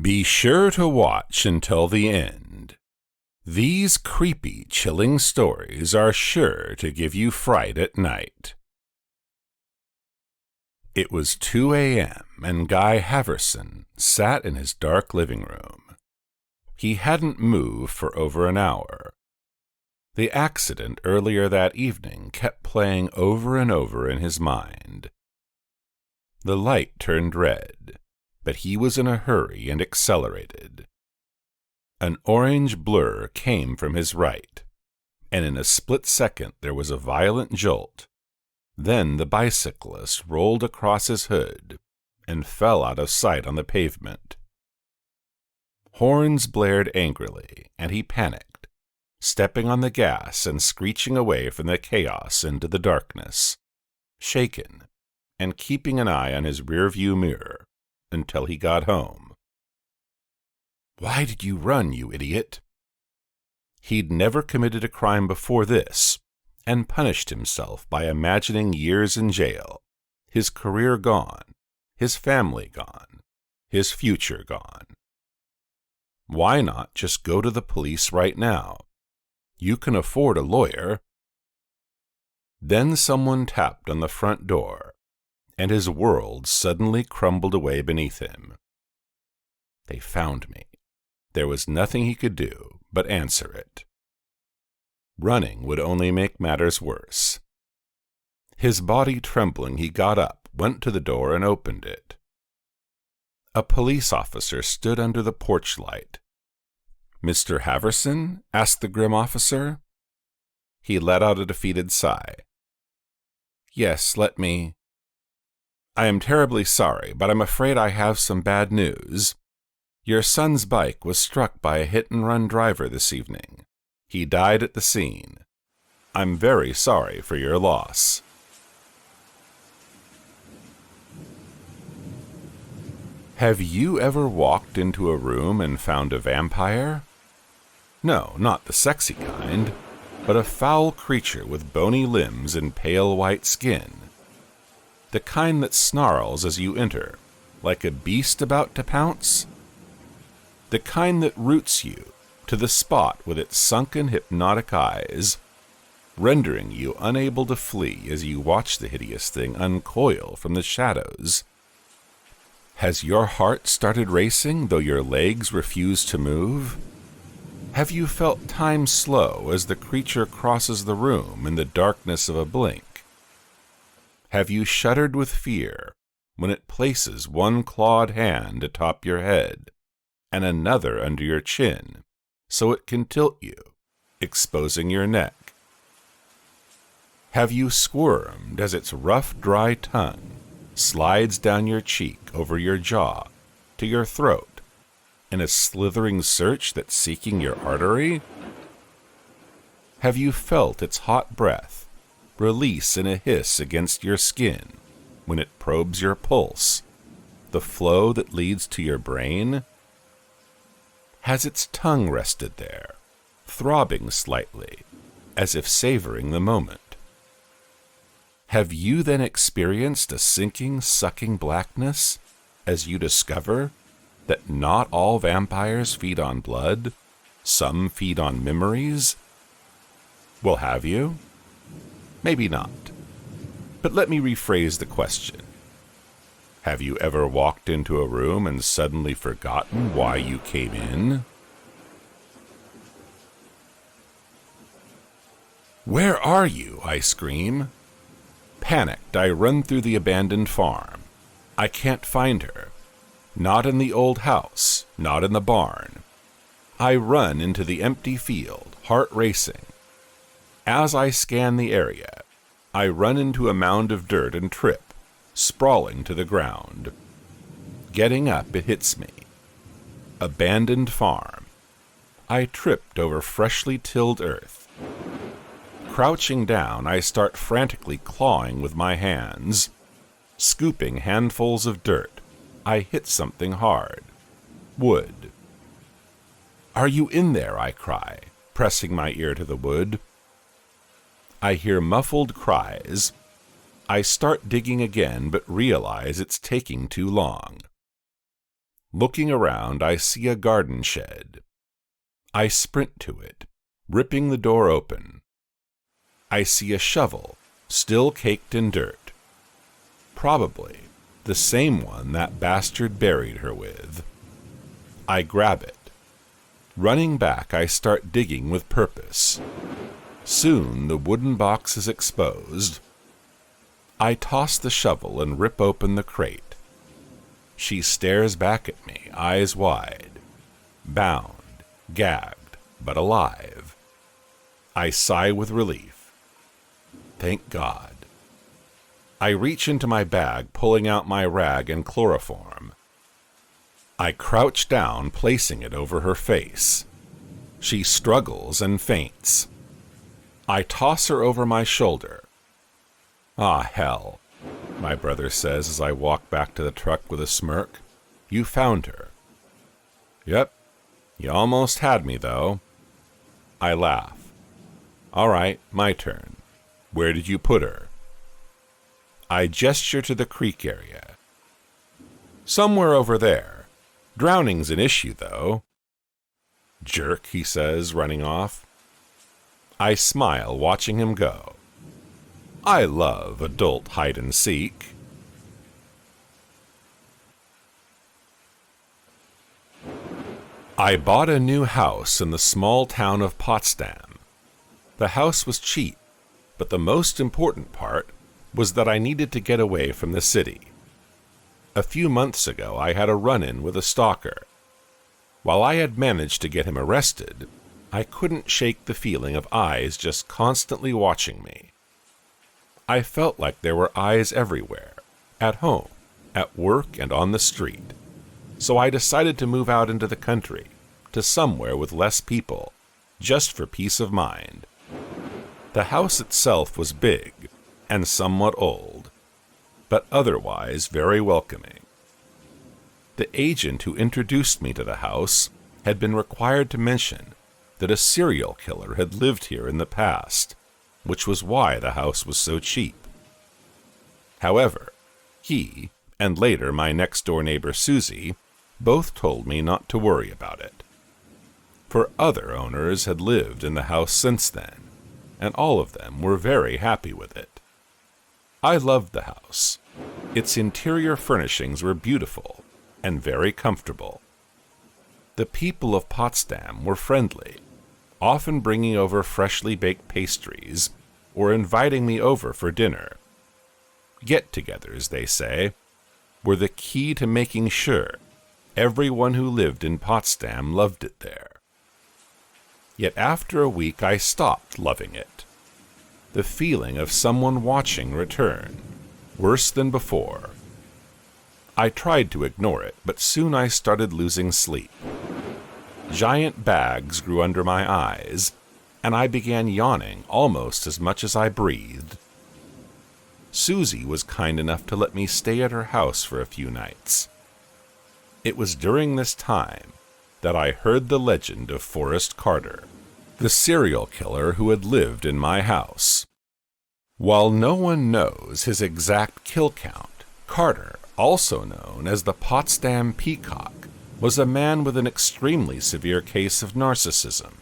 Be sure to watch until the end. These creepy, chilling stories are sure to give you fright at night. It was 2 a.m. and Guy Haverson sat in his dark living room. He hadn't moved for over an hour. The accident earlier that evening kept playing over and over in his mind. The light turned red, but he was in a hurry and accelerated. An orange blur came from his right, and in a split second there was a violent jolt. Then the bicyclist rolled across his hood and fell out of sight on the pavement. Horns blared angrily, and he panicked, stepping on the gas and screeching away from the chaos into the darkness, shaken, and keeping an eye on his rearview mirror until he got home. Why did you run, you idiot? He'd never committed a crime before this, and punished himself by imagining years in jail, his career gone, his family gone, his future gone. Why not just go to the police right now? You can afford a lawyer. Then someone tapped on the front door, and his world suddenly crumbled away beneath him. They found me. There was nothing he could do but answer it. Running would only make matters worse. His body trembling, he got up, went to the door, and opened it. A police officer stood under the porch light. "Mr. Haverson?" asked the grim officer. He let out a defeated sigh. "Yes, let me—" "I am terribly sorry, but I'm afraid I have some bad news. Your son's bike was struck by a hit-and-run driver this evening. He died at the scene. I'm very sorry for your loss." Have you ever walked into a room and found a vampire? No, not the sexy kind, but a foul creature with bony limbs and pale white skin. The kind that snarls as you enter, like a beast about to pounce. The kind that roots you to the spot with its sunken hypnotic eyes, rendering you unable to flee as you watch the hideous thing uncoil from the shadows. Has your heart started racing though your legs refuse to move? Have you felt time slow as the creature crosses the room in the darkness of a blink? Have you shuddered with fear when it places one clawed hand atop your head and another under your chin so it can tilt you, exposing your neck? Have you squirmed as its rough, dry tongue slides down your cheek over your jaw to your throat in a slithering search that's seeking your artery? Have you felt its hot breath release in a hiss against your skin when it probes your pulse, the flow that leads to your brain? Has its tongue rested there, throbbing slightly, as if savoring the moment? Have you then experienced a sinking, sucking blackness as you discover that not all vampires feed on blood, some feed on memories? Well, have you? Maybe not. But let me rephrase the question. Have you ever walked into a room and suddenly forgotten why you came in? "Where are you?" I scream. Panicked, I run through the abandoned farm. I can't find her. Not in the old house, not in the barn. I run into the empty field, heart racing. As I scan the area, I run into a mound of dirt and trip, sprawling to the ground. Getting up, it hits me. Abandoned farm. I tripped over freshly tilled earth. Crouching down, I start frantically clawing with my hands. Scooping handfuls of dirt, I hit something hard. Wood. "Are you in there?" I cry, pressing my ear to the wood. I hear muffled cries. I start digging again, but realize it's taking too long. Looking around, I see a garden shed. I sprint to it, ripping the door open. I see a shovel, still caked in dirt. Probably the same one that bastard buried her with. I grab it. Running back, I start digging with purpose. Soon the wooden box is exposed. I toss the shovel and rip open the crate. She stares back at me, eyes wide. Bound, gagged, but alive. I sigh with relief. Thank God. I reach into my bag, pulling out my rag and chloroform. I crouch down, placing it over her face. She struggles and faints. I toss her over my shoulder. Ah, hell, my brother says as I walk back to the truck with a smirk. You found her. Yep, you almost had me, though. I laugh. All right, my turn. Where did you put her? I gesture to the creek area. Somewhere over there. Drowning's an issue, though. Jerk, he says, running off. I smile, watching him go. I love adult hide-and-seek. I bought a new house in the small town of Potsdam. The house was cheap, but the most important part was that I needed to get away from the city. A few months ago, I had a run-in with a stalker. While I had managed to get him arrested, I couldn't shake the feeling of eyes just constantly watching me. I felt like there were eyes everywhere, at home, at work, and on the street. So I decided to move out into the country, to somewhere with less people, just for peace of mind. The house itself was big and somewhat old, but otherwise very welcoming. The agent who introduced me to the house had been required to mention that a serial killer had lived here in the past, which was why the house was so cheap. However, he, and later my next-door neighbor Susie, both told me not to worry about it. For other owners had lived in the house since then, and all of them were very happy with it. I loved the house. Its interior furnishings were beautiful and very comfortable. The people of Potsdam were friendly, often bringing over freshly baked pastries or inviting me over for dinner. Get-togethers, they say, were the key to making sure everyone who lived in Potsdam loved it there. Yet after a week I stopped loving it. The feeling of someone watching returned, worse than before. I tried to ignore it, but soon I started losing sleep. Giant bags grew under my eyes, and I began yawning almost as much as I breathed. Susie was kind enough to let me stay at her house for a few nights. It was during this time that I heard the legend of Forrest Carter, the serial killer who had lived in my house. While no one knows his exact kill count, Carter, also known as the Potsdam Peacock, was a man with an extremely severe case of narcissism.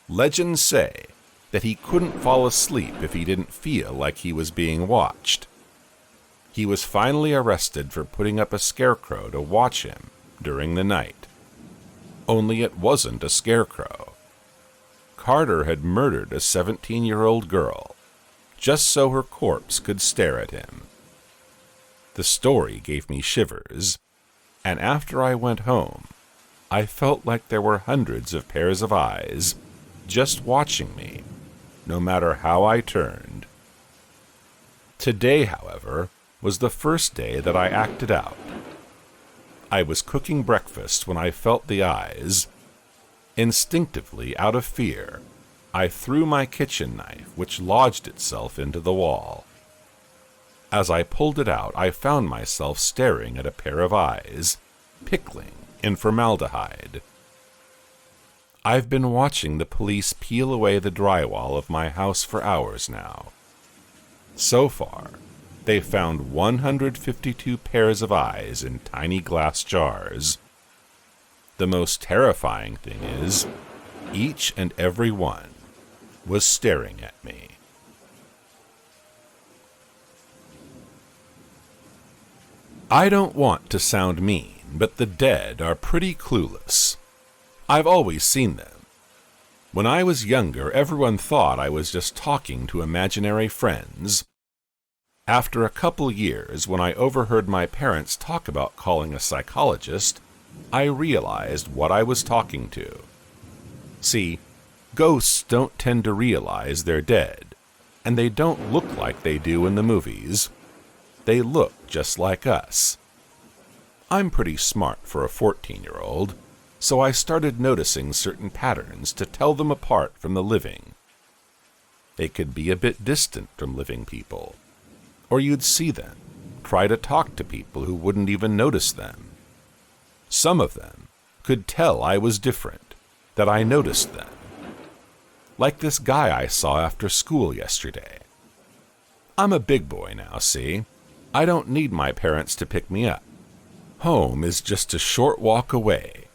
Legends say that he couldn't fall asleep if he didn't feel like he was being watched. He was finally arrested for putting up a scarecrow to watch him during the night. Only it wasn't a scarecrow. Carter had murdered a 17-year-old girl, just so her corpse could stare at him. The story gave me shivers, and after I went home, I felt like there were hundreds of pairs of eyes just watching me, no matter how I turned. Today, however, was the first day that I acted out. I was cooking breakfast when I felt the eyes. Instinctively, out of fear, I threw my kitchen knife, which lodged itself into the wall. As I pulled it out, I found myself staring at a pair of eyes, pickling in formaldehyde. I've been watching the police peel away the drywall of my house for hours now. So far, They found 152 pairs of eyes in tiny glass jars. The most terrifying thing is, each and every one was staring at me. I don't want to sound mean, but the dead are pretty clueless. I've always seen them. When I was younger, everyone thought I was just talking to imaginary friends. After a couple years, when I overheard my parents talk about calling a psychologist, I realized what I was talking to. See, ghosts don't tend to realize they're dead, and they don't look like they do in the movies. They look just like us. I'm pretty smart for a 14-year-old, so I started noticing certain patterns to tell them apart from the living. They could be a bit distant from living people, or you'd see them try to talk to people who wouldn't even notice them. Some of them could tell I was different, that I noticed them. Like this guy I saw after school yesterday. I'm a big boy now, see? I don't need my parents to pick me up. Home is just a short walk away.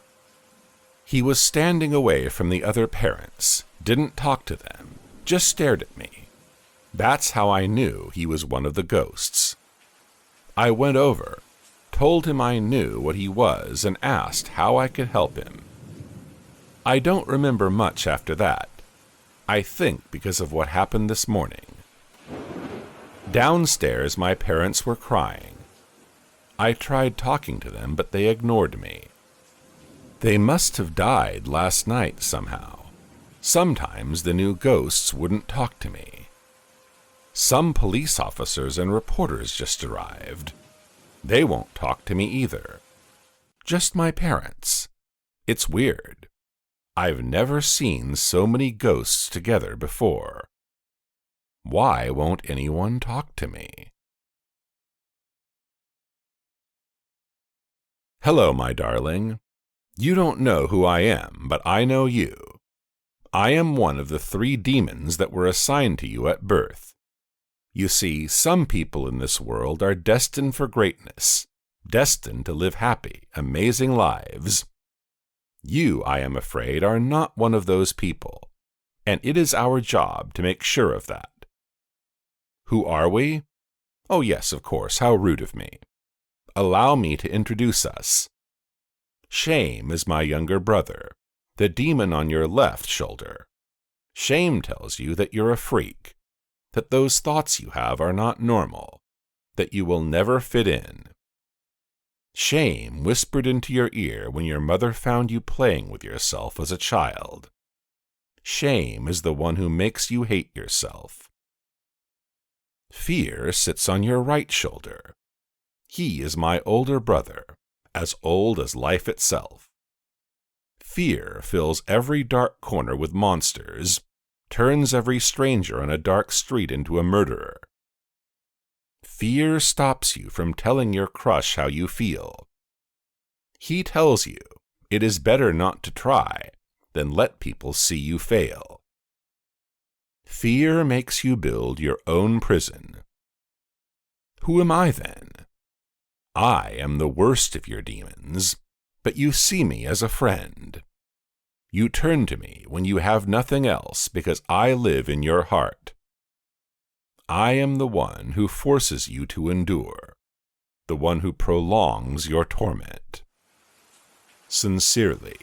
He was standing away from the other parents, didn't talk to them, just stared at me. That's how I knew he was one of the ghosts. I went over, told him I knew what he was, and asked how I could help him. I don't remember much after that. I think because of what happened this morning. Downstairs, my parents were crying. I tried talking to them, but they ignored me. They must have died last night somehow. Sometimes the new ghosts wouldn't talk to me. Some police officers and reporters just arrived. They won't talk to me either. Just my parents. It's weird. I've never seen so many ghosts together before. Why won't anyone talk to me? Hello, my darling. You don't know who I am, but I know you. I am one of the 3 demons that were assigned to you at birth. You see, some people in this world are destined for greatness, destined to live happy, amazing lives. You, I am afraid, are not one of those people, and it is our job to make sure of that. Who are we? Oh yes, of course, how rude of me. Allow me to introduce us. Shame is my younger brother, the demon on your left shoulder. Shame tells you that you're a freak, that those thoughts you have are not normal, that you will never fit in. Shame whispered into your ear when your mother found you playing with yourself as a child. Shame is the one who makes you hate yourself. Fear sits on your right shoulder. He is my older brother, as old as life itself. Fear fills every dark corner with monsters, turns every stranger on a dark street into a murderer. Fear stops you from telling your crush how you feel. He tells you it is better not to try than let people see you fail. Fear makes you build your own prison. Who am I then? I am the worst of your demons, but you see me as a friend. You turn to me when you have nothing else because I live in your heart. I am the one who forces you to endure, the one who prolongs your torment. Sincerely,